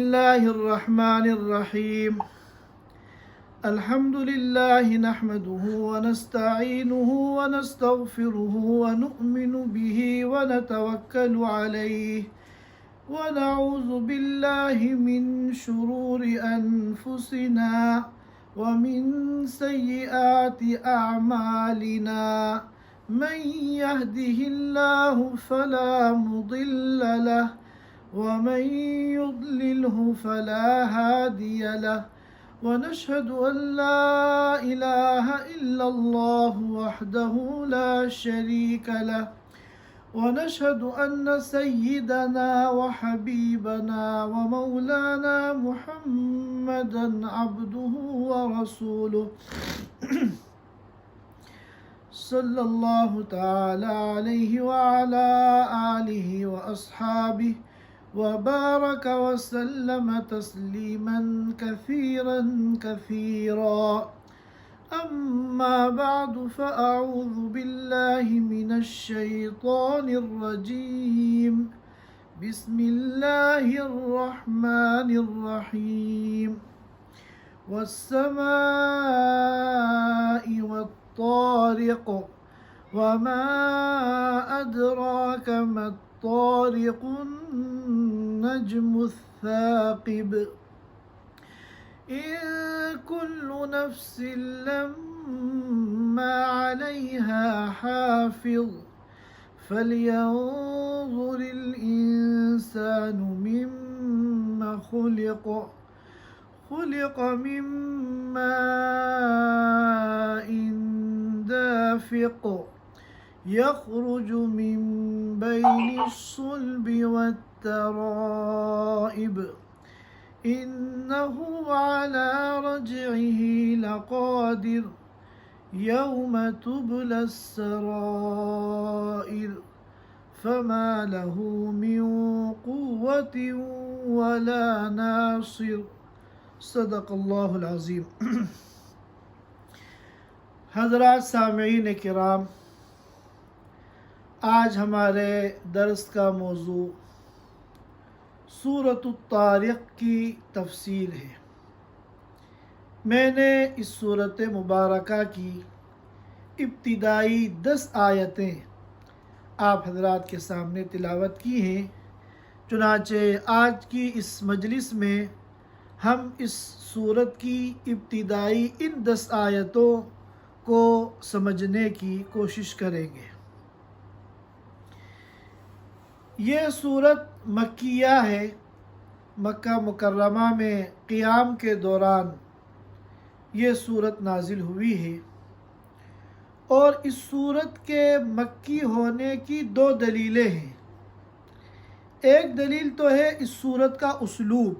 الله الرحمن الرحيم. الحمد لله نحمده ونستعينه ونستغفره ونؤمن به ونتوكل عليه ونعوذ بالله من شرور أنفسنا ومن سيئات أعمالنا. من يهده الله فلا مضل له ومن يضلله فلا هادي له ونشهد أن لا إله إلا الله وحده لا شريك له ونشهد أن سيدنا وحبيبنا ومولانا محمدا عبده ورسوله صلى الله تعالى عليه وعلى آله وأصحابه وبارك وسلم تسليما كثيرا كثيرا. أما بعد فأعوذ بالله من الشيطان الرجيم. بسم الله الرحمن الرحيم. والسماء والطارق وما أدراك ما الطارق النجم الثاقب. إن كل نفس لما عليها حافظ فلينظر الإنسان مما خلق. خلق من ماء دافق يخرج من بين الصلب والترائب. إنه على رجعه لقادر يوم تبلى السرائر فما له من قوة ولا ناصر. صدق اللہ العظیم. حضرات سامعین کرام، آج ہمارے درس کا موضوع سورۃ الطارق کی تفسیر ہے. میں نے اس سورۃ مبارکہ کی ابتدائی 10 آیتیں آپ حضرات کے سامنے تلاوت کی ہیں. چنانچہ آج کی اس مجلس میں ہم اس سورت کی ابتدائی ان 10 آیتوں کو سمجھنے کی کوشش کریں گے. یہ سورت مکیہ ہے. مکہ مکرمہ میں قیام کے دوران یہ سورت نازل ہوئی ہے، اور اس سورت کے مکی ہونے کی 2 دلیلیں ہیں. ایک دلیل تو ہے اس سورت کا اسلوب،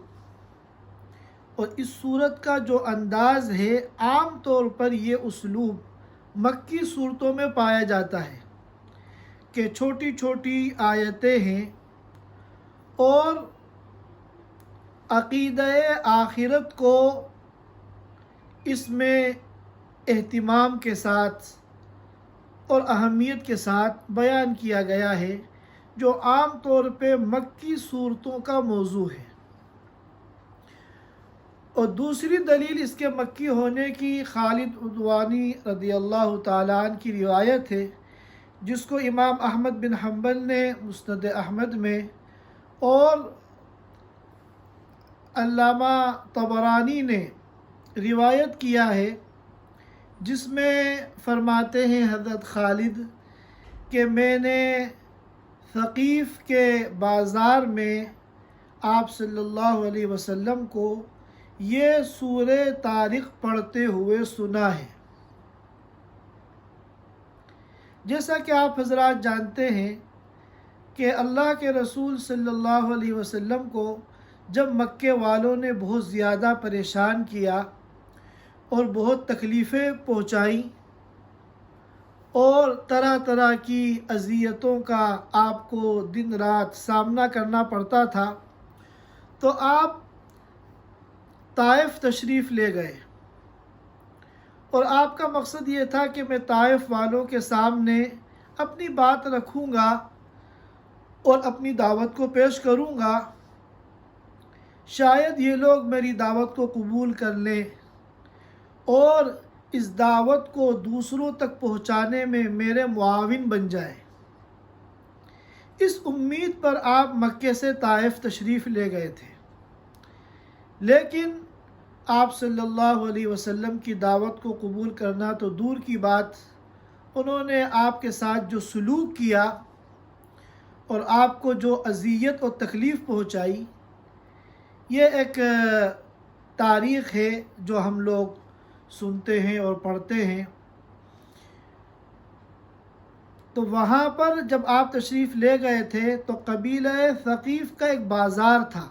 اور اس سورت کا جو انداز ہے عام طور پر یہ اسلوب مکی صورتوں میں پایا جاتا ہے کہ چھوٹی چھوٹی آیتیں ہیں اور عقیدہ آخرت کو اس میں اہتمام کے ساتھ اور اہمیت کے ساتھ بیان کیا گیا ہے، جو عام طور پہ مکی صورتوں کا موضوع ہے. اور دوسری دلیل اس کے مکی ہونے کی خالد عدوانی رضی اللہ تعالیٰ عنہ کی روایت ہے، جس کو امام احمد بن حنبل نے مسند احمد میں اور علامہ طبرانی نے روایت کیا ہے، جس میں فرماتے ہیں حضرت خالد کہ میں نے ثقیف کے بازار میں آپ صلی اللہ علیہ وسلم کو یہ سورہ طارق پڑھتے ہوئے سنا ہے. جیسا کہ آپ حضرات جانتے ہیں کہ اللہ کے رسول صلی اللہ علیہ وسلم کو جب مکے والوں نے بہت زیادہ پریشان کیا اور بہت تکلیفیں پہنچائیں اور طرح طرح کی اذیتوں کا آپ کو دن رات سامنا کرنا پڑتا تھا، تو آپ طائف تشریف لے گئے. اور آپ کا مقصد یہ تھا کہ میں طائف والوں کے سامنے اپنی بات رکھوں گا اور اپنی دعوت کو پیش کروں گا. شاید یہ لوگ میری دعوت کو قبول کر لیں اور اس دعوت کو دوسروں تک پہنچانے میں میرے معاون بن جائیں۔ اس امید پر آپ مکے سے طائف تشریف لے گئے تھے، لیکن آپ صلی اللہ علیہ وسلم کی دعوت کو قبول کرنا تو دور کی بات، انہوں نے آپ کے ساتھ جو سلوک کیا اور آپ کو جو اذیت اور تکلیف پہنچائی، یہ ایک تاریخ ہے جو ہم لوگ سنتے ہیں اور پڑھتے ہیں۔ تو وہاں پر جب آپ تشریف لے گئے تھے تو قبیلہ ثقیف کا ایک بازار تھا۔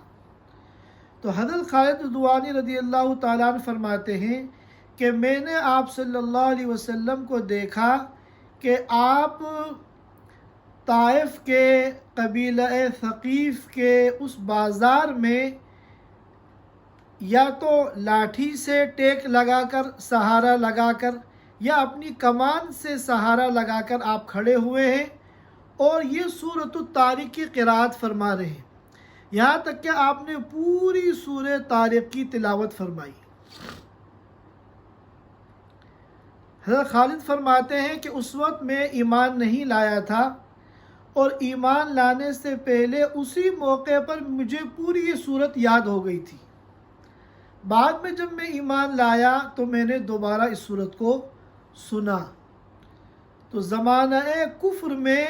تو حضرت خالد الدوانی رضی اللہ تعالیٰ عنہ فرماتے ہیں کہ میں نے آپ صلی اللہ علیہ وسلم کو دیکھا کہ آپ طائف کے قبیلہ ثقیف کے اس بازار میں یا تو لاٹھی سے ٹیک لگا کر سہارا لگا کر یا اپنی کمان سے سہارا لگا کر آپ کھڑے ہوئے ہیں اور یہ سورۃ الطارق کی قرأت فرما رہے ہیں، یہاں تک کہ آپ نے پوری سورہ طارق کی تلاوت فرمائی۔ حضرت خالد فرماتے ہیں کہ اس وقت میں ایمان نہیں لایا تھا اور ایمان لانے سے پہلے اسی موقع پر مجھے پوری یہ صورت یاد ہو گئی تھی۔ بعد میں جب میں ایمان لایا تو میں نے دوبارہ اس صورت کو سنا، تو زمانہ کفر میں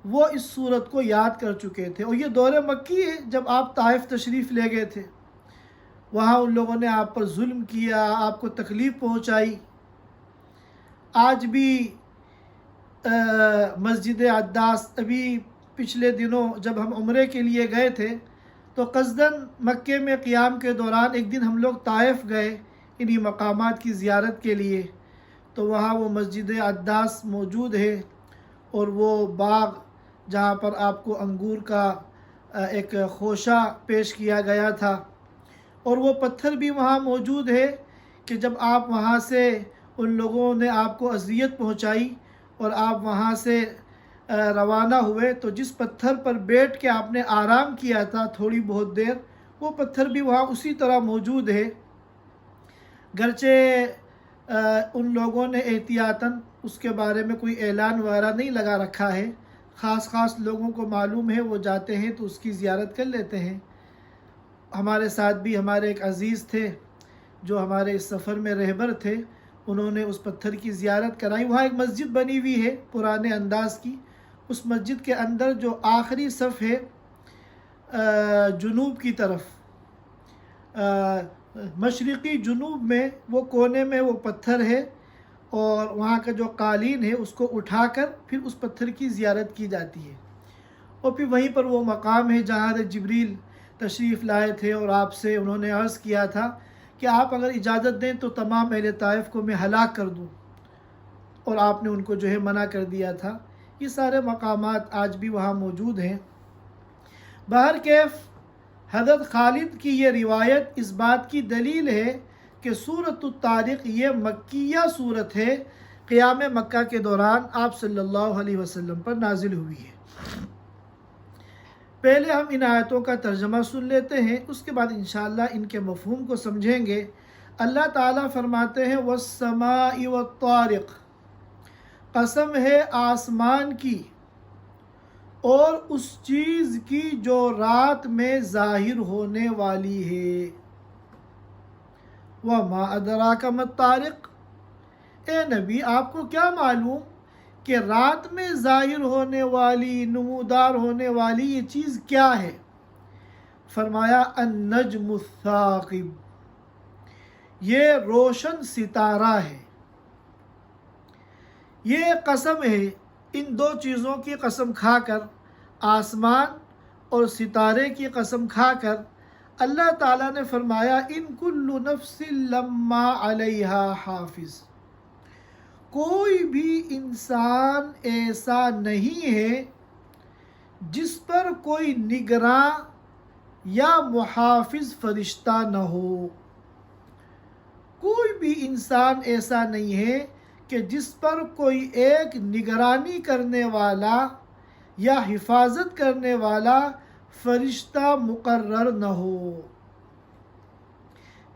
وہ اس صورت کو یاد کر چکے تھے، اور یہ دور مکی ہے جب آپ طائف تشریف لے گئے تھے۔ وہاں ان لوگوں نے آپ پر ظلم کیا، آپ کو تکلیف پہنچائی۔ آج بھی مسجد عداس، ابھی پچھلے دنوں جب ہم عمرے کے لیے گئے تھے تو قصداً مکے میں قیام کے دوران ایک دن ہم لوگ طائف گئے انہی مقامات کی زیارت کے لیے، تو وہاں وہ مسجد عداس موجود ہے اور وہ باغ جہاں پر آپ کو انگور کا ایک خوشہ پیش کیا گیا تھا، اور وہ پتھر بھی وہاں موجود ہے کہ جب آپ وہاں سے ان لوگوں نے آپ کو اذیت پہنچائی اور آپ وہاں سے روانہ ہوئے تو جس پتھر پر بیٹھ کے آپ نے آرام کیا تھا تھوڑی بہت دیر، وہ پتھر بھی وہاں اسی طرح موجود ہے، گرچہ ان لوگوں نے احتیاطاً اس کے بارے میں کوئی اعلان وغیرہ نہیں لگا رکھا ہے، خاص لوگوں کو معلوم ہے وہ جاتے ہیں تو اس کی زیارت کر لیتے ہیں۔ ہمارے ساتھ بھی ہمارے ایک عزیز تھے جو ہمارے اس سفر میں رہبر تھے، انہوں نے اس پتھر کی زیارت کرائی۔ وہاں ایک مسجد بنی ہوئی ہے پرانے انداز کی، اس مسجد کے اندر جو آخری صف ہے جنوب کی طرف، مشرقی جنوب میں وہ کونے میں وہ پتھر ہے، اور وہاں کا جو قالین ہے اس کو اٹھا کر پھر اس پتھر کی زیارت کی جاتی ہے، اور پھر وہیں پر وہ مقام ہے جہاں جبریل تشریف لائے تھے اور آپ سے انہوں نے عرض کیا تھا کہ آپ اگر اجازت دیں تو تمام اہل طائف کو میں ہلاک کر دوں، اور آپ نے ان کو جو ہے منع کر دیا تھا۔ یہ سارے مقامات آج بھی وہاں موجود ہیں۔ بہرکیف حضرت خالد کی یہ روایت اس بات کی دلیل ہے کہ سورۃ الطارق یہ مکیہ صورت ہے، قیام مکہ کے دوران آپ صلی اللہ علیہ وسلم پر نازل ہوئی ہے۔ پہلے ہم ان آیتوں کا ترجمہ سن لیتے ہیں، اس کے بعد انشاءاللہ ان کے مفہوم کو سمجھیں گے۔ اللہ تعالیٰ فرماتے ہیں وَالسَّمَاءِ وَالطَّارِقِ، قسم ہے آسمان کی اور اس چیز کی جو رات میں ظاہر ہونے والی ہے۔ وَمَا أَدْرَاكَ مَا الطَّارِقُ، اے نبی آپ کو کیا معلوم کہ رات میں ظاہر ہونے والی، نمودار ہونے والی یہ چیز کیا ہے؟ فرمایا النجم الثاقب، یہ روشن ستارہ ہے۔ یہ قسم ہے، ان دو چیزوں کی قسم کھا کر، آسمان اور ستارے کی قسم کھا کر اللہ تعالیٰ نے فرمایا ان کل نفس لما علیہا حافظ، کوئی بھی انسان ایسا نہیں ہے جس پر کوئی نگراں یا محافظ فرشتہ نہ ہو۔ کوئی بھی انسان ایسا نہیں ہے کہ جس پر کوئی ایک نگرانی کرنے والا یا حفاظت کرنے والا فرشتہ مقرر نہ ہو۔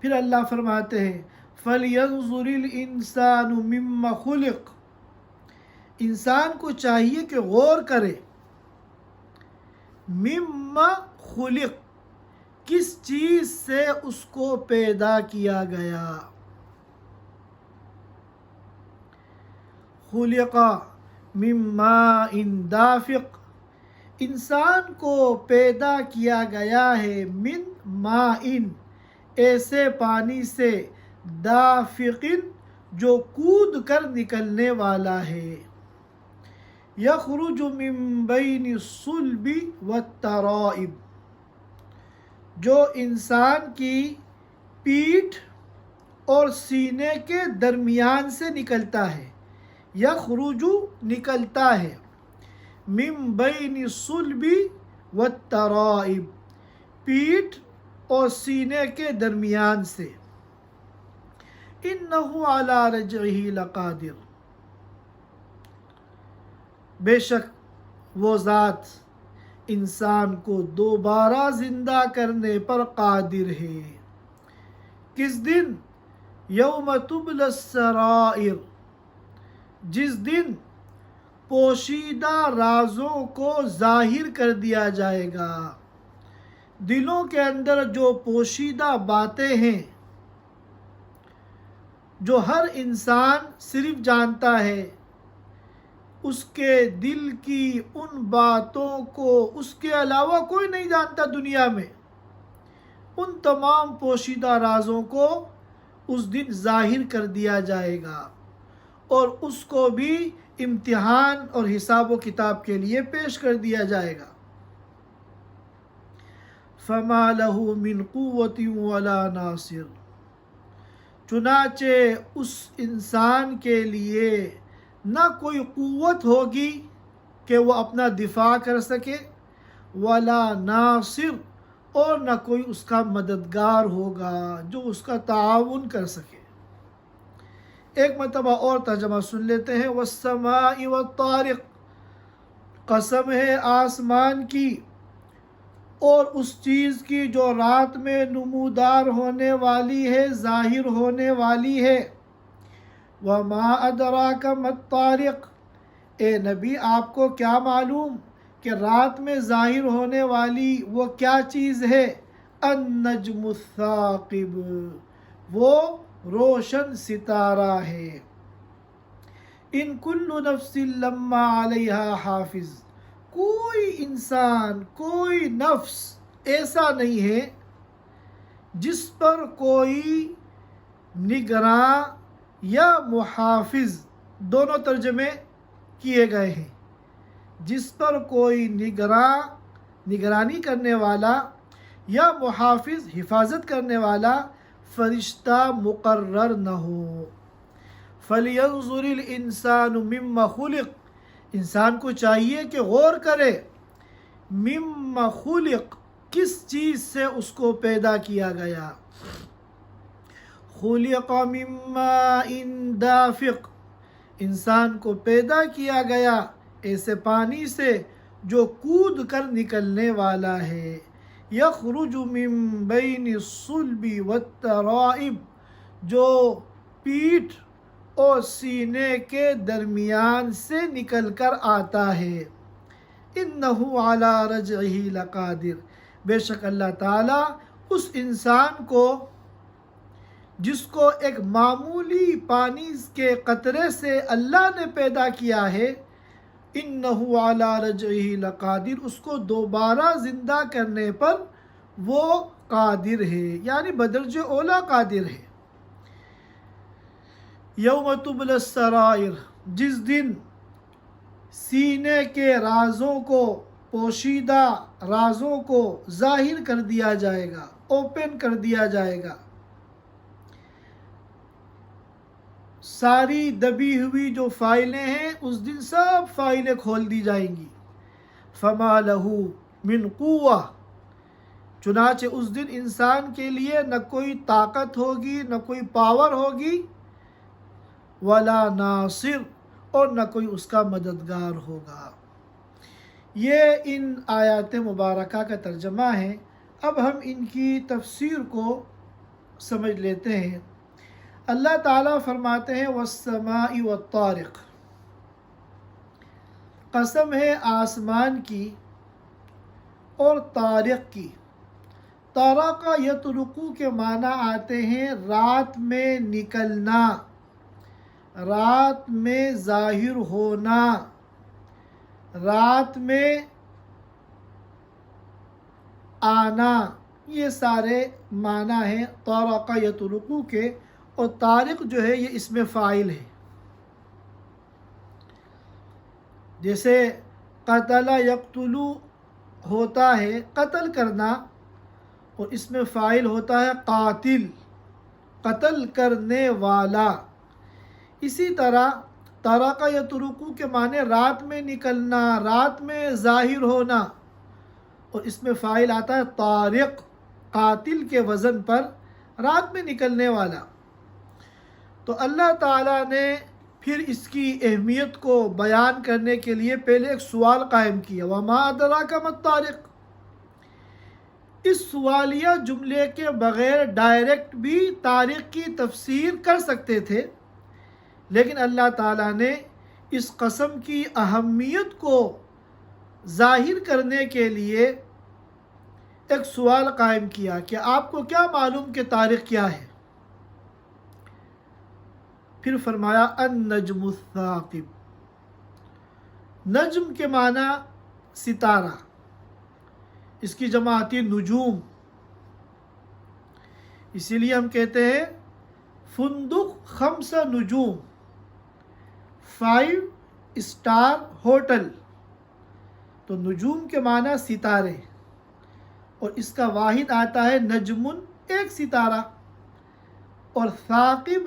پھر اللہ فرماتے ہیں فَلْيَنْظُرِ الْإِنسَانُ مِمَّ خُلِقَ، انسان کو چاہیے کہ غور کرے، مِمَّ خُلِقَ، کس چیز سے اس کو پیدا کیا گیا۔ خُلِقَ مِن مَاءٍ دَافِقٍ، انسان کو پیدا کیا گیا ہے من مائن، ایسے پانی سے، دافقن، جو کود کر نکلنے والا ہے، یخرج من بین الصلب والترائب، جو انسان کی پیٹھ اور سینے کے درمیان سے نکلتا ہے، یخرج نکلتا ہے، من بین الصلب والترائب، پیٹھ اور سینے کے درمیان سے، انہ علی رجعہ لقادر، بے شک وہ ذات انسان کو دوبارہ زندہ کرنے پر قادر ہے۔ کس دن؟ یوم تبلی السرائر، جس دن پوشیدہ رازوں کو ظاہر کر دیا جائے گا، دلوں کے اندر جو پوشیدہ باتیں ہیں، جو ہر انسان صرف جانتا ہے، اس کے دل کی ان باتوں کو اس کے علاوہ کوئی نہیں جانتا دنیا میں، ان تمام پوشیدہ رازوں کو اس دن ظاہر کر دیا جائے گا، اور اس کو بھی امتحان اور حساب و کتاب کے لیے پیش کر دیا جائے گا۔ فَمَا لَهُ مِنْ قُوَّةٍ وَلَا نَاصِرٍ، چنانچہ اس انسان کے لیے نہ کوئی قوت ہوگی کہ وہ اپنا دفاع کر سکے، ولا ناصر، اور نہ کوئی اس کا مددگار ہوگا جو اس کا تعاون کر سکے۔ ایک مرتبہ اور ترجمہ سن لیتے ہیں، وَالسَّمَاءِ وَالطَّارِقِ، قسم ہے آسمان کی اور اس چیز کی جو رات میں نمودار ہونے والی ہے، ظاہر ہونے والی ہے۔ وَمَا أَدْرَاكَ مَا الطَّارِقُ، اے نبی آپ کو کیا معلوم کہ رات میں ظاہر ہونے والی وہ کیا چیز ہے؟ النجم الثاقب، وہ روشن ستارہ ہے۔ ان کل نفس لما علیہا حافظ، کوئی انسان، کوئی نفس ایسا نہیں ہے جس پر کوئی نگراں یا محافظ، دونوں ترجمے کیے گئے ہیں، جس پر کوئی نگرانی کرنے والا یا محافظ، حفاظت کرنے والا فرشتہ مقرر نہ ہو۔ فَلْيَنْظُرِ الْإِنسَانُ مِمَّ خُلِقَ، انسان کو چاہیے کہ غور کرے، مِمَّ خُلِقَ، کس چیز سے اس کو پیدا کیا گیا۔ خُلِقَ مِن مَاءٍ دَافِقٍ، انسان کو پیدا کیا گیا ایسے پانی سے جو کود کر نکلنے والا ہے، یخرج من بین الصلب والترائب، جو پیٹھ اور سینے کے درمیان سے نکل کر آتا ہے۔ انہ علی رجعہ لقادر، بے شک اللہ تعالیٰ اس انسان کو، جس کو ایک معمولی پانی کے قطرے سے اللہ نے پیدا کیا ہے، انہ علی رجعہ لقادر، اس کو دوبارہ زندہ کرنے پر وہ قادر ہے، یعنی بدرجہ اولیٰ قادر ہے۔ یوم تبلی السرائر، جس دن سینے کے رازوں کو، پوشیدہ رازوں کو ظاہر کر دیا جائے گا، اوپن کر دیا جائے گا، ساری دبی ہوئی جو فائلیں ہیں اس دن سب فائلیں کھول دی جائیں گی۔ فَمَا لَهُ مِنْ قُوَّةٍ، چنانچہ اس دن انسان کے لیے نہ کوئی طاقت ہوگی، نہ کوئی پاور ہوگی، ولا ناصر، اور نہ کوئی اس کا مددگار ہوگا۔ یہ ان آیات مبارکہ کا ترجمہ ہے۔ اب ہم ان کی تفسیر کو سمجھ لیتے ہیں۔ اللہ تعالیٰ فرماتے ہیں والسماء والطارق، قسم ہے آسمان کی اور طارق کی۔ طارق یطرقو کے معنی آتے ہیں رات میں نکلنا، رات میں ظاہر ہونا، رات میں آنا، یہ سارے معنی ہیں طارق یطرقو کے۔ اور طارق جو ہے یہ اسم فاعل ہے، جیسے قتل یقتلو ہوتا ہے قتل کرنا، اور اس میں فاعل ہوتا ہے قاتل، قتل کرنے والا۔ اسی طرح طرق یطرقو کے معنی رات میں نکلنا، رات میں ظاہر ہونا، اور اس میں فاعل آتا ہے طارق، قاتل کے وزن پر رات میں نکلنے والا۔ تو اللہ تعالیٰ نے پھر اس کی اہمیت کو بیان کرنے کے لیے پہلے ایک سوال قائم کیا، وما ادراک ما الطارق۔ اس سوالیہ جملے کے بغیر ڈائریکٹ بھی طارق کی تفسیر کر سکتے تھے، لیکن اللہ تعالیٰ نے اس قسم کی اہمیت کو ظاہر کرنے کے لیے ایک سوال قائم کیا کہ آپ کو کیا معلوم کہ طارق کیا ہے؟ پھر فرمایا النجم الثاقب۔ نجم کے معنی ستارہ، اس کی جمع آتی ہے نجوم، اسی لیے ہم کہتے ہیں فندق 5 نجوم، 5 اسٹار ہوٹل۔ تو نجوم کے معنی ستارے، اور اس کا واحد آتا ہے نجمن، ایک ستارہ۔ اور ثاقب،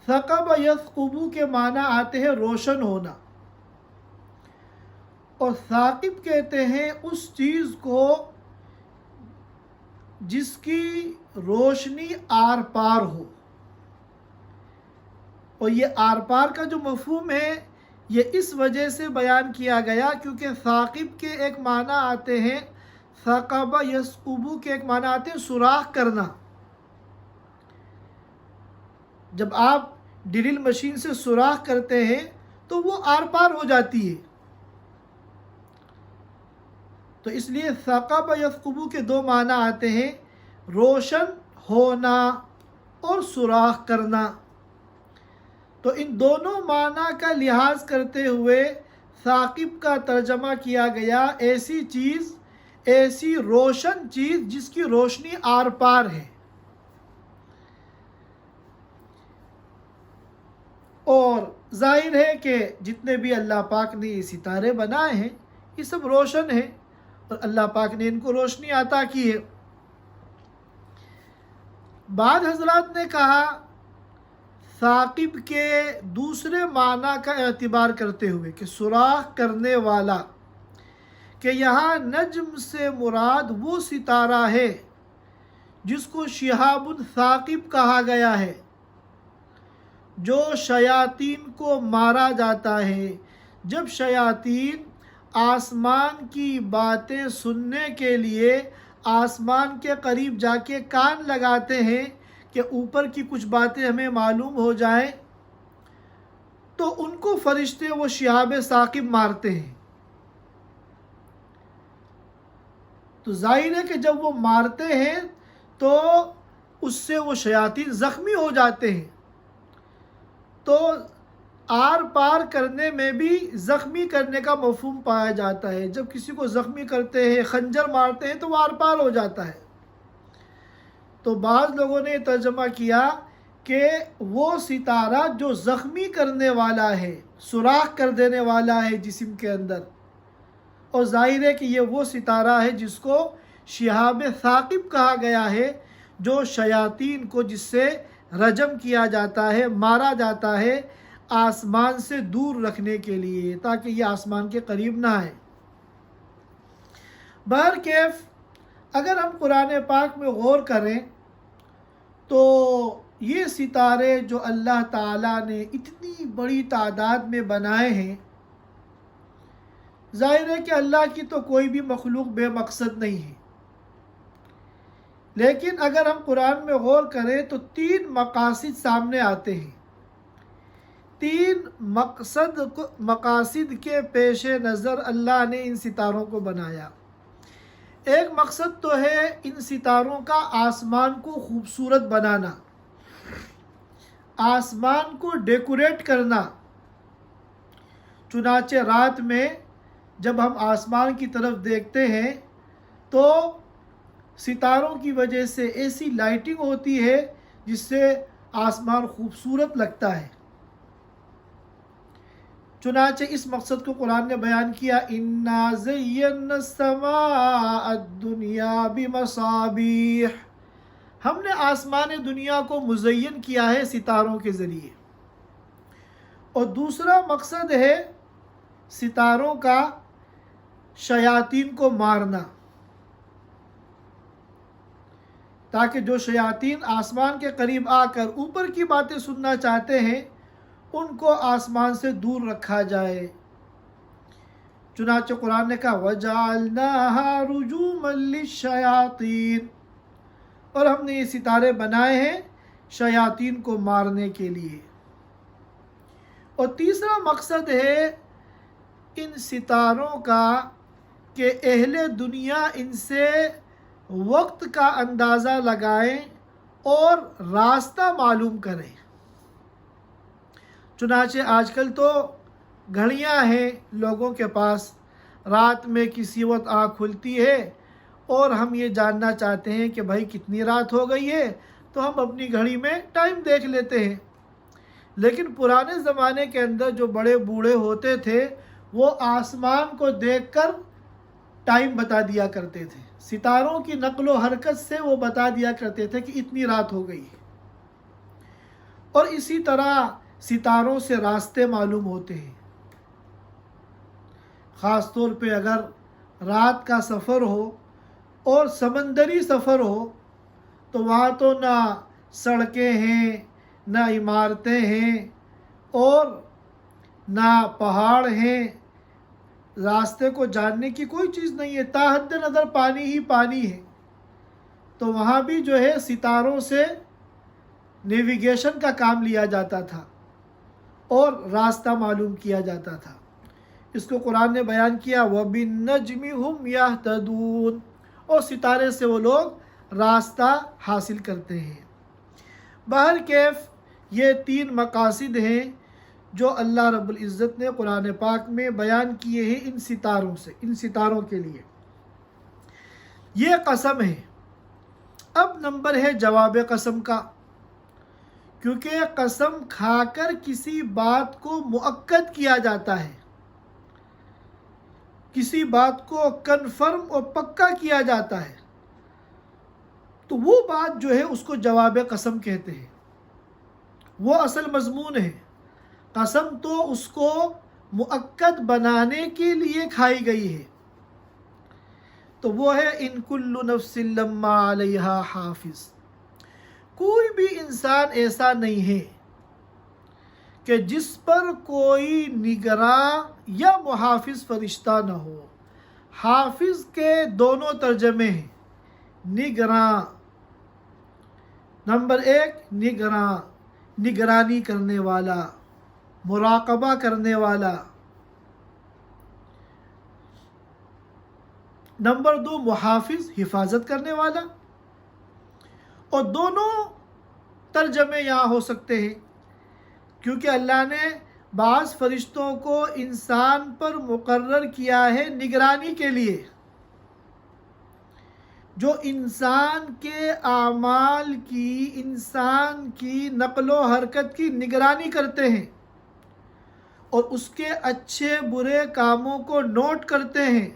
ثقب یثقب کے معنی آتے ہیں روشن ہونا، اور ثاقب کہتے ہیں اس چیز کو جس کی روشنی آر پار ہو۔ اور یہ آر پار کا جو مفہوم ہے یہ اس وجہ سے بیان کیا گیا کیونکہ ثاقب کے ایک معنی آتے ہیں، ثقب یثقب کے ایک معنی آتے ہیں سوراخ کرنا۔ جب آپ ڈرل مشین سے سوراخ کرتے ہیں تو وہ آر پار ہو جاتی ہے، تو اس لیے ثقب یثقب کے 2 معنی آتے ہیں، روشن ہونا اور سوراخ کرنا۔ تو ان دونوں معنی کا لحاظ کرتے ہوئے ثاقب کا ترجمہ کیا گیا ایسی چیز، ایسی روشن چیز جس کی روشنی آر پار ہے۔ اور ظاہر ہے کہ جتنے بھی اللہ پاک نے یہ ستارے بنائے ہیں یہ سب روشن ہیں، اور اللہ پاک نے ان کو روشنی عطا کی ہے۔ بعض حضرات نے کہا ثاقب کے دوسرے معنی کا اعتبار کرتے ہوئے کہ سوراخ کرنے والا، کہ یہاں نجم سے مراد وہ ستارہ ہے جس کو شہاب الثاقب کہا گیا ہے، جو شیاطین کو مارا جاتا ہے۔ جب شیاطین آسمان کی باتیں سننے کے لیے آسمان کے قریب جا کے کان لگاتے ہیں کہ اوپر کی کچھ باتیں ہمیں معلوم ہو جائیں، تو ان کو فرشتے وہ شہاب ثاقب مارتے ہیں۔ تو ظاہر ہے کہ جب وہ مارتے ہیں تو اس سے وہ شیاطین زخمی ہو جاتے ہیں، تو آر پار کرنے میں بھی زخمی کرنے کا مفہوم پایا جاتا ہے۔ جب کسی کو زخمی کرتے ہیں، خنجر مارتے ہیں تو وہ آر پار ہو جاتا ہے۔ تو بعض لوگوں نے ترجمہ کیا کہ وہ ستارہ جو زخمی کرنے والا ہے، سوراخ کر دینے والا ہے جسم کے اندر، اور ظاہر ہے کہ یہ وہ ستارہ ہے جس کو شہاب ثاقب کہا گیا ہے، جو شیاطین کو جس سے رجم کیا جاتا ہے، مارا جاتا ہے، آسمان سے دور رکھنے کے لیے تاکہ یہ آسمان کے قریب نہ آئے۔ بہرکیف اگر ہم قرآن پاک میں غور کریں تو یہ ستارے جو اللہ تعالیٰ نے اتنی بڑی تعداد میں بنائے ہیں، ظاہر ہے کہ اللہ کی تو کوئی بھی مخلوق بے مقصد نہیں ہے، لیکن اگر ہم قرآن میں غور کریں تو 3 مقاصد سامنے آتے ہیں۔ 3 مقاصد کے پیش نظر اللہ نے ان ستاروں کو بنایا۔ ایک مقصد تو ہے ان ستاروں کا آسمان کو خوبصورت بنانا، آسمان کو ڈیکوریٹ کرنا۔ چنانچہ رات میں جب ہم آسمان کی طرف دیکھتے ہیں تو ستاروں کی وجہ سے ایسی لائٹنگ ہوتی ہے جس سے آسمان خوبصورت لگتا ہے۔ چنانچہ اس مقصد کو قرآن نے بیان کیا، اِنَّا زَيَّنَّا السَّمَاءَ الدُّنْيَا بِمَصَابِيحَ، ہم نے آسمان دنیا کو مزین کیا ہے ستاروں کے ذریعے۔ اور دوسرا مقصد ہے ستاروں کا شیاطین کو مارنا، تاکہ جو شیاطین آسمان کے قریب آ کر اوپر کی باتیں سننا چاہتے ہیں ان کو آسمان سے دور رکھا جائے۔ چنانچہ قرآن نے کہا وَجَعَلْنَاهَا رُجُومًا لِلشَّيَاطِينِ، اور ہم نے یہ ستارے بنائے ہیں شیاطین کو مارنے کے لیے۔ اور تیسرا مقصد ہے ان ستاروں کا کہ اہل دنیا ان سے وقت کا اندازہ لگائیں اور راستہ معلوم کریں۔ چنانچہ آج کل تو گھڑیاں ہیں لوگوں کے پاس، رات میں کسی وقت آنکھ کھلتی ہے اور ہم یہ جاننا چاہتے ہیں کہ بھائی کتنی رات ہو گئی ہے تو ہم اپنی گھڑی میں ٹائم دیکھ لیتے ہیں۔ لیکن پرانے زمانے کے اندر جو بڑے بوڑھے ہوتے تھے وہ آسمان کو دیکھ کر ٹائم بتا دیا کرتے تھے، ستاروں کی نقل و حرکت سے وہ بتا دیا کرتے تھے کہ اتنی رات ہو گئی ہے۔ اور اسی طرح ستاروں سے راستے معلوم ہوتے ہیں، خاص طور پہ اگر رات کا سفر ہو اور سمندری سفر ہو تو وہاں تو نہ سڑکیں ہیں، نہ عمارتیں ہیں اور نہ پہاڑ ہیں، راستے کو جاننے کی کوئی چیز نہیں ہے، تا حد نظر پانی ہی پانی ہے۔ تو وہاں بھی جو ہے ستاروں سے نیویگیشن کا کام لیا جاتا تھا اور راستہ معلوم کیا جاتا تھا۔ اس کو قرآن نے بیان کیا وَبِالنَّجْمِ هُمْ يَهْتَدُونَ، اور ستارے سے وہ لوگ راستہ حاصل کرتے ہیں۔ بہرکیف یہ 3 مقاصد ہیں جو اللہ رب العزت نے قرآن پاک میں بیان کیے ہیں ان ستاروں کے لیے۔ یہ قسم ہے۔ اب نمبر ہے جواب قسم کا، کیونکہ قسم کھا کر کسی بات کو مؤکد کیا جاتا ہے، کسی بات کو کنفرم اور پکا کیا جاتا ہے، تو وہ بات جو ہے اس کو جواب قسم کہتے ہیں، وہ اصل مضمون ہے۔ قسم تو اس کو مؤکد بنانے کے لیے کھائی گئی ہے، تو وہ ہے ان کل نفس لما علیہا حافظ، کوئی بھی انسان ایسا نہیں ہے کہ جس پر کوئی نگراں یا محافظ فرشتہ نہ ہو۔ حافظ کے دونوں ترجمے ہیں، نگراں، نمبر 1 نگراں، نگرانی کرنے والا، مراقبہ کرنے والا، نمبر 2 محافظ، حفاظت کرنے والا۔ اور دونوں ترجمے یہاں ہو سکتے ہیں کیونکہ اللہ نے بعض فرشتوں کو انسان پر مقرر کیا ہے نگرانی کے لیے، جو انسان کے اعمال کی، انسان کی نقل و حرکت کی نگرانی کرتے ہیں اور اس کے اچھے برے کاموں کو نوٹ کرتے ہیں۔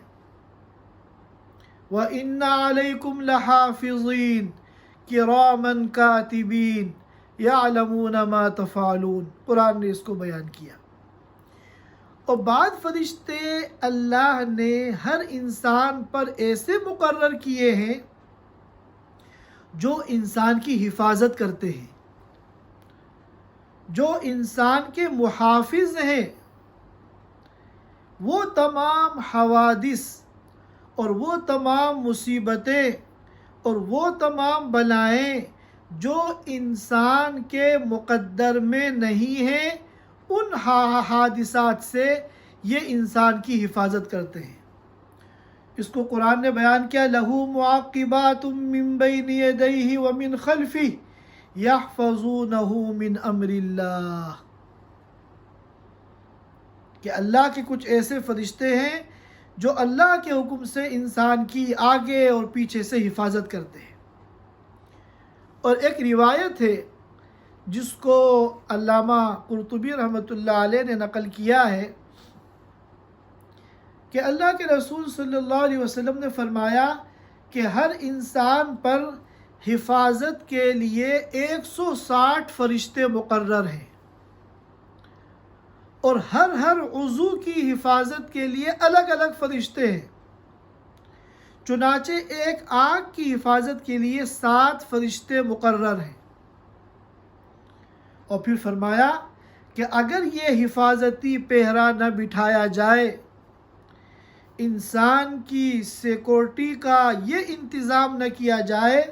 وَإِنَّ عَلَيْكُمْ لَحَافِظِينَ كِرَامًا كَاتِبِينَ يَعْلَمُونَ مَا تَفْعَلُونَ، قرآن نے اس کو بیان کیا۔ اور بعض فرشتے اللہ نے ہر انسان پر ایسے مقرر کیے ہیں جو انسان کی حفاظت کرتے ہیں، جو انسان کے محافظ ہیں، وہ تمام حوادث اور وہ تمام مصیبتیں اور وہ تمام بلائیں جو انسان کے مقدر میں نہیں ہیں، ان حادثات سے یہ انسان کی حفاظت کرتے ہیں۔ اس کو قرآن نے بیان کیا، لَهُ مُعَقِّبَاتٌ مِّن بَيْنِ يَدَيْهِ وَمِن خَلْفِهِ يَحْفَظُونَهُ مِنْ أَمْرِ اللَّهِ، کہ اللہ کے کچھ ایسے فرشتے ہیں جو اللہ کے حکم سے انسان کی آگے اور پیچھے سے حفاظت کرتے ہیں۔ اور ایک روایت ہے جس کو علامہ قرطبی رحمۃ اللہ علیہ نے نقل کیا ہے کہ اللہ کے رسول صلی اللہ علیہ وسلم نے فرمایا کہ ہر انسان پر حفاظت کے لیے 160 فرشتے مقرر ہیں، اور ہر عضو کی حفاظت کے لیے الگ الگ فرشتے ہیں۔ چنانچہ ایک آنکھ کی حفاظت کے لیے 7 فرشتے مقرر ہیں۔ اور پھر فرمایا کہ اگر یہ حفاظتی پہرا نہ بٹھایا جائے، انسان کی سیکورٹی کا یہ انتظام نہ کیا جائے،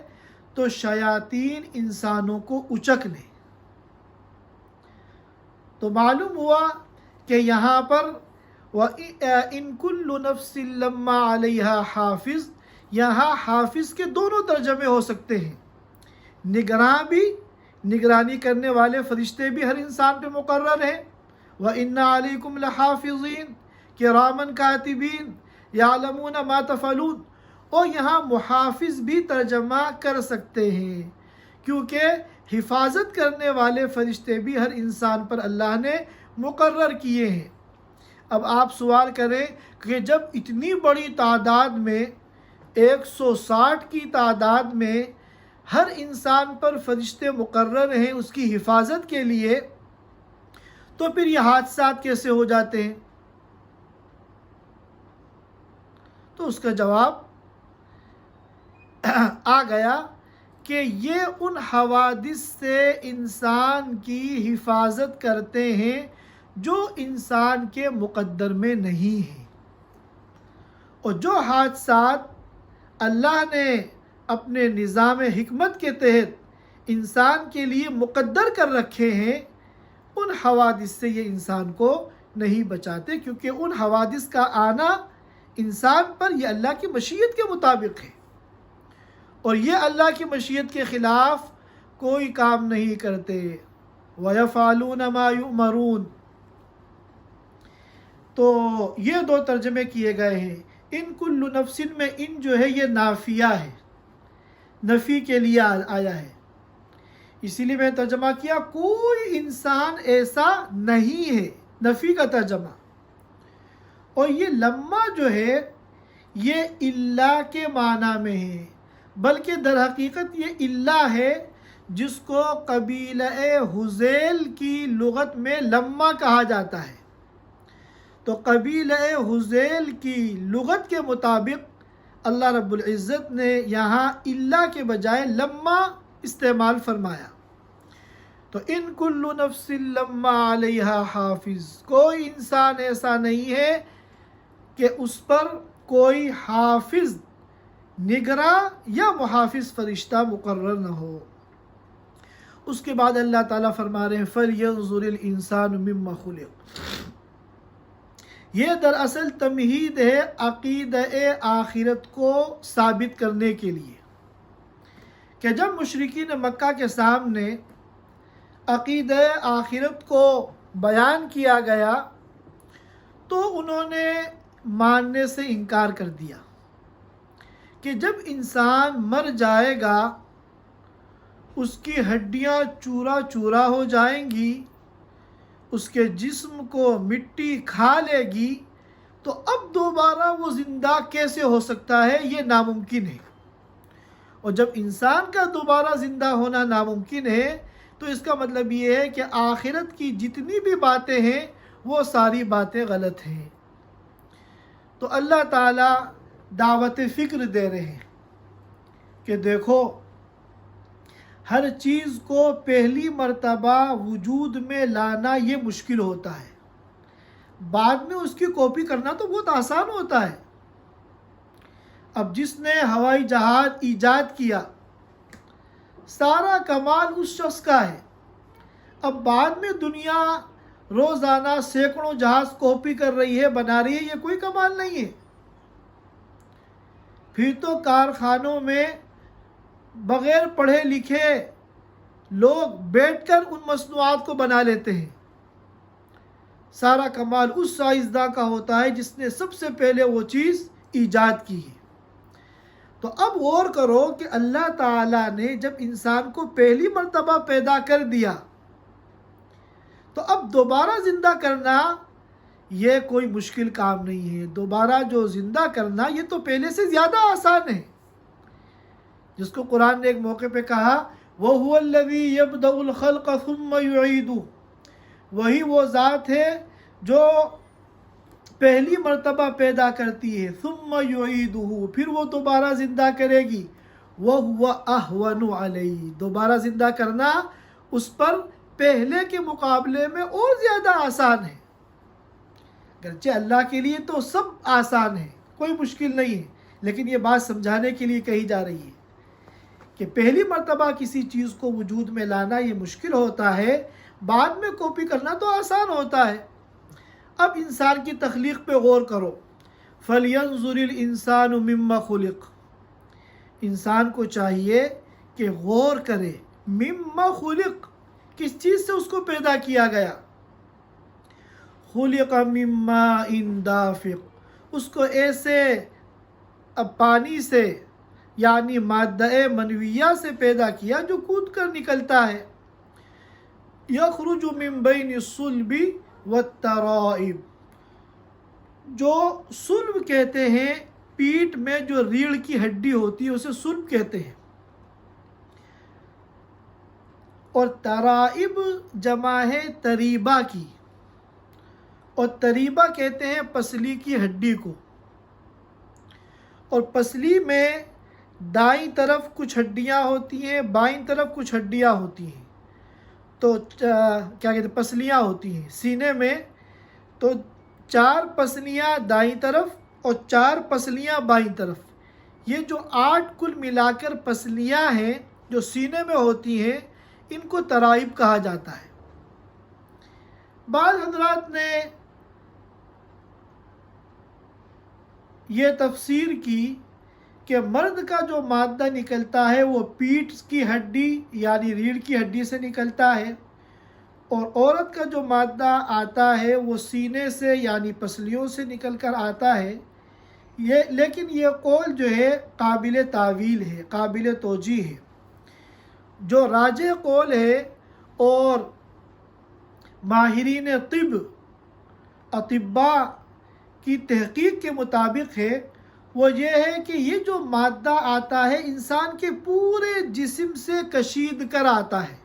تو شیاطین انسانوں کو اچک لیں۔ تو معلوم ہوا کہ یہاں پر وَإِن كُلُّ نَفْسٍ لَمَّا عَلَيْهَا حافظ، یہاں حافظ کے دونوں ترجمے ہو سکتے ہیں، نگراں بھی، نگرانی کرنے والے فرشتے بھی ہر انسان پہ مقرر ہیں، وَإِنَّ عَلَيْكُمْ لَحَافِظِينَ کِرَامًا کاتبین یعلمون ما تفعلون، اور یہاں محافظ بھی ترجمہ کر سکتے ہیں، کیونکہ حفاظت کرنے والے فرشتے بھی ہر انسان پر اللہ نے مقرر کیے ہیں۔ اب آپ سوال کریں کہ جب اتنی بڑی تعداد میں 160 کی تعداد میں ہر انسان پر فرشتے مقرر ہیں اس کی حفاظت کے لیے، تو پھر یہ حادثات کیسے ہو جاتے ہیں؟ تو اس کا جواب آ گیا کہ یہ ان حوادث سے انسان کی حفاظت کرتے ہیں جو انسان کے مقدر میں نہیں ہیں، اور جو حادثات اللہ نے اپنے نظام حکمت کے تحت انسان کے لیے مقدر کر رکھے ہیں، ان حوادث سے یہ انسان کو نہیں بچاتے، کیونکہ ان حوادث کا آنا انسان پر یہ اللہ کی مشیت کے مطابق ہے، اور یہ اللہ کی مشیت کے خلاف کوئی کام نہیں کرتے۔ وَيَفْعَلُونَ مَا يُؤْمَرُونَ، تو یہ 2 ترجمے کیے گئے ہیں۔ ان کل نفس میں ان جو ہے یہ نافیہ ہے، نفی کے لیے آیا ہے، اسی لیے میں ترجمہ کیا کوئی انسان ایسا نہیں ہے، نفی کا ترجمہ۔ اور یہ لما جو ہے یہ اللہ کے معنی میں ہے، بلکہ در حقیقت یہ اللہ ہے جس کو قبیلہ حذیل کی لغت میں لما کہا جاتا ہے۔ تو قبیلہ حذیل کی لغت کے مطابق اللہ رب العزت نے یہاں اللہ کے بجائے لما استعمال فرمایا۔ تو ان کل نفس لما علیہا حافظ، کوئی انسان ایسا نہیں ہے کہ اس پر کوئی حافظ، نگراں یا محافظ فرشتہ مقرر نہ ہو۔ اس کے بعد اللہ تعالیٰ فرما رہے ہیں فَلْيَنظُرِ الْإِنسَانُ مِمَّا خُلِقَ، یہ دراصل تمہید ہے عقیدہ آخرت کو ثابت کرنے کے لیے، کہ جب مشرکین مکہ کے سامنے عقیدہ آخرت کو بیان کیا گیا تو انہوں نے ماننے سے انکار کر دیا کہ جب انسان مر جائے گا اس کی ہڈیاں چورا چورا ہو جائیں گی، اس کے جسم کو مٹی کھا لے گی، تو اب دوبارہ وہ زندہ کیسے ہو سکتا ہے؟ یہ ناممکن ہے۔ اور جب انسان کا دوبارہ زندہ ہونا ناممکن ہے تو اس کا مطلب یہ ہے کہ آخرت کی جتنی بھی باتیں ہیں وہ ساری باتیں غلط ہیں۔ تو اللہ تعالیٰ دعوت فکر دے رہے ہیں کہ دیکھو، ہر چیز کو پہلی مرتبہ وجود میں لانا یہ مشکل ہوتا ہے، بعد میں اس کی کاپی کرنا تو بہت آسان ہوتا ہے۔ اب جس نے ہوائی جہاز ایجاد کیا، سارا کمال اس شخص کا ہے۔ اب بعد میں دنیا روزانہ سینکڑوں جہاز کاپی کر رہی ہے، بنا رہی ہے، یہ کوئی کمال نہیں ہے۔ پھر تو کارخانوں میں بغیر پڑھے لکھے لوگ بیٹھ کر ان مصنوعات کو بنا لیتے ہیں۔ سارا کمال اس سائنسداں کا ہوتا ہے جس نے سب سے پہلے وہ چیز ایجاد کی ہے۔ تو اب غور کرو کہ اللہ تعالیٰ نے جب انسان کو پہلی مرتبہ پیدا کر دیا، تو اب دوبارہ زندہ کرنا یہ کوئی مشکل کام نہیں ہے۔ دوبارہ جو زندہ کرنا یہ تو پہلے سے زیادہ آسان ہے، جس کو قرآن نے ایک موقع پہ کہا وَهُوَ الَّذِي يَبْدَأُ الْخَلْقَ ثُمَّ يُعِيدُهُ، وہی وہ ذات ہے جو پہلی مرتبہ پیدا کرتی ہے، ثُمَّ يُعِيدُهُ، پھر وہ دوبارہ زندہ کرے گی، وَهُوَ أَهْوَنُ عَلَيْهِ، دوبارہ زندہ کرنا اس پر پہلے کے مقابلے میں اور زیادہ آسان ہے۔ گرچہ اللہ کے لیے تو سب آسان ہے، کوئی مشکل نہیں ہے، لیکن یہ بات سمجھانے کے لیے کہی جا رہی ہے کہ پہلی مرتبہ کسی چیز کو وجود میں لانا یہ مشکل ہوتا ہے، بعد میں کاپی کرنا تو آسان ہوتا ہے۔ اب انسان کی تخلیق پہ غور کرو، فَلْيَنْظُرِ الْإِنسَانُ مِمَّ خُلِقَ، انسان کو چاہیے کہ غور کرے، مِمَّ خُلِقَ، کس چیز سے اس کو پیدا کیا گیا، خُلِقَ مِن مَّاءٍ دَافِقٍ، اس کو ایسے پانی سے یعنی مادہ منویہ سے پیدا کیا جو کود کر نکلتا ہے، یخرج من بین الصلب والترائب، جو صلب کہتے ہیں پیٹھ میں جو ریڑھ کی ہڈی ہوتی ہے اسے صلب کہتے ہیں، اور ترائب جمع ہے تریبہ کی، اور تریبہ کہتے ہیں پسلی کی ہڈی کو، اور پسلی میں دائیں طرف کچھ ہڈیاں ہوتی ہیں، بائیں طرف کچھ ہڈیاں ہوتی ہیں، تو کیا کہتے ہیں پسلیاں ہوتی ہیں سینے میں، تو 4 پسلیاں دائیں طرف اور 4 پسلیاں بائیں طرف، یہ جو 8 کل ملا کر پسلیاں ہیں جو سینے میں ہوتی ہیں، ان کو ترائب کہا جاتا ہے۔ بعض حضرات نے یہ تفسیر کی کہ مرد کا جو مادہ نکلتا ہے وہ پیٹھ کی ہڈی یعنی ریڑھ کی ہڈی سے نکلتا ہے، اور عورت کا جو مادہ آتا ہے وہ سینے سے یعنی پسلیوں سے نکل کر آتا ہے۔ لیکن یہ قول جو ہے قابل تعویل ہے، قابل توجیہ ہے۔ جو راجح قول ہے اور ماہرین طب اطباء کی تحقیق کے مطابق ہے، وہ یہ ہے کہ یہ جو مادہ آتا ہے انسان کے پورے جسم سے کشید کر آتا ہے،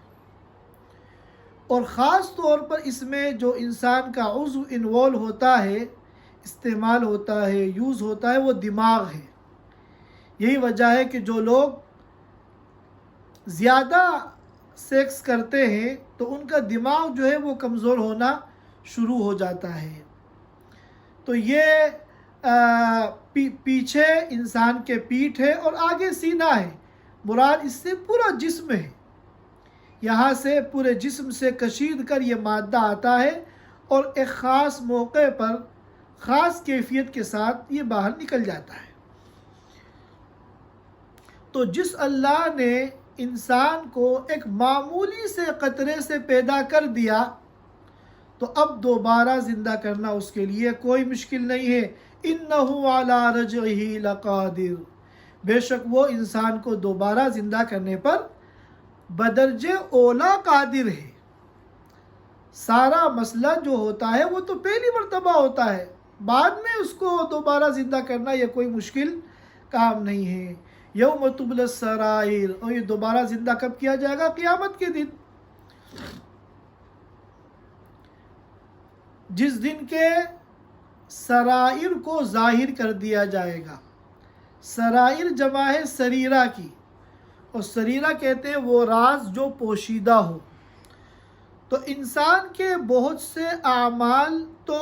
اور خاص طور پر اس میں جو انسان کا عضو انوالو ہوتا ہے، استعمال ہوتا ہے، یوز ہوتا ہے، وہ دماغ ہے۔ یہی وجہ ہے کہ جو لوگ زیادہ سیکس کرتے ہیں تو ان کا دماغ جو ہے وہ کمزور ہونا شروع ہو جاتا ہے۔ تو یہ پیچھے انسان کے پیٹھ ہے اور آگے سینہ ہے، مراد اس سے پورا جسم ہے، یہاں سے پورے جسم سے کشید کر یہ مادہ آتا ہے اور ایک خاص موقع پر خاص کیفیت کے ساتھ یہ باہر نکل جاتا ہے۔ تو جس اللہ نے انسان کو ایک معمولی سے قطرے سے پیدا کر دیا، تو اب دوبارہ زندہ کرنا اس کے لیے کوئی مشکل نہیں ہے۔ اِنَّهُ عَلَىٰ رَجْعِهِ لَقَادِرٌ، بے شک وہ انسان کو دوبارہ زندہ کرنے پر بدرجہ اولا قادر ہے۔ سارا مسئلہ جو ہوتا ہے وہ تو پہلی مرتبہ ہوتا ہے، بعد میں اس کو دوبارہ زندہ کرنا یہ کوئی مشکل کام نہیں ہے۔ یوم تبلی السرائر، اور یہ دوبارہ زندہ کب کیا جائے گا؟ قیامت کے دن، جس دن کے سرائر کو ظاہر کر دیا جائے گا۔ سرائر جمع ہے سریرہ کی، اور سریرہ کہتے ہیں وہ راز جو پوشیدہ ہو۔ تو انسان کے بہت سے اعمال تو